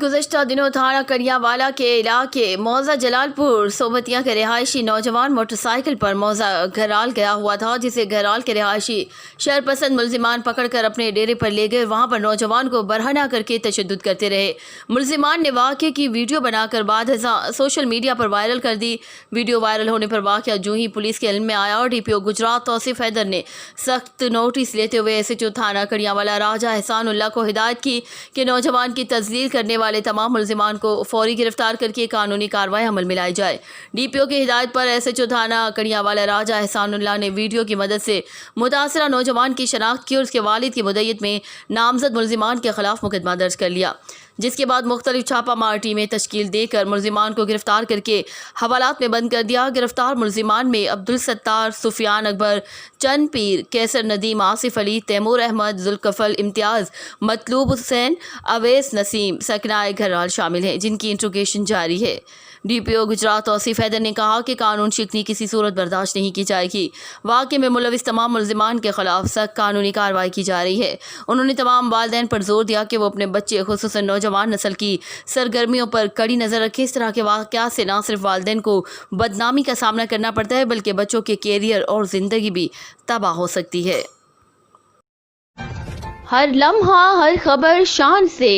गुज़श्ता दिनों थाना कड़ियावाला के इलाके मौजा जलालपुर सोबतिया के रिहायशी नौजवान मोटरसाइकिल पर मौजा घराल गया हुआ था, जिसे घराल के रिहायशी शरपसंद मुलजिमान पकड़कर अपने डेरे पर ले गए। वहां पर नौजवान को बरहना करके तशद्दुद करते रहे। मुलजिमान ने वाक़े की वीडियो बनाकर बाद सोशल मीडिया पर वायरल कर दी। वीडियो वायरल होने पर वाक़या जो ही पुलिस के इल्म में आया और DPO गुजरात तौसीफ हैदर ने सख्त नोटिस लेते हुए SHO थाना कड़ियावाला राजा एहसानुल्लाह को हिदायत की कि नौजवान की तस्दील करने वाले तमाम मुलजिमान को फौरी गिरफ्तार करके कानूनी कार्रवाई अमल में लाई जाए। DPO की हिदायत पर SHO थाना कड़ियावाला राजा एहसानुल्लाह ने वीडियो की मदद से मुतासरा नौजवान की शनाख्त की और उसके वालिद की मुद्दत में नामजद मुलजिमान के खिलाफ मुकदमा दर्ज कर लिया, जिसके बाद मुख्तलिफ छापामार टीमें तश्कील देकर मुलजिमान को गिरफ्तार करके हवालात में बंद कर दिया। गिरफ्तार मुलजिमान में अब्दुल सत्तार, सुफियान अकबर, चंद पीर, कैसर नदीम, आसिफ अली, तैमूर अहमद, जुल्कफल इम्तियाज़, मतलूब हुसैन, अवैस नसीम, सकनाए घराल शामिल हैं, जिनकी इंट्रोगेशन जारी है। DPO गुजरात तौसीफ हैदर ने कहा कि कानून शिकनी किसी सूरत बर्दाश्त नहीं की जाएगी। वाक़े में मुलविस तमाम मुलजिमान के खिलाफ सख्त कानूनी कार्रवाई की जा रही है। उन्होंने तमाम वालिदैन पर जोर दिया कि वो अपने बच्चे खुसूसन नौजवान नस्ल की सरगर्मियों पर कड़ी नज़र रखें। इस तरह के वाक़यात से न सिर्फ वालिदैन को बदनामी का सामना करना पड़ता है, बल्कि बच्चों के कैरियर और ज़िंदगी भी तबाह हो सकती है। हर लम्हा हर खबर शान से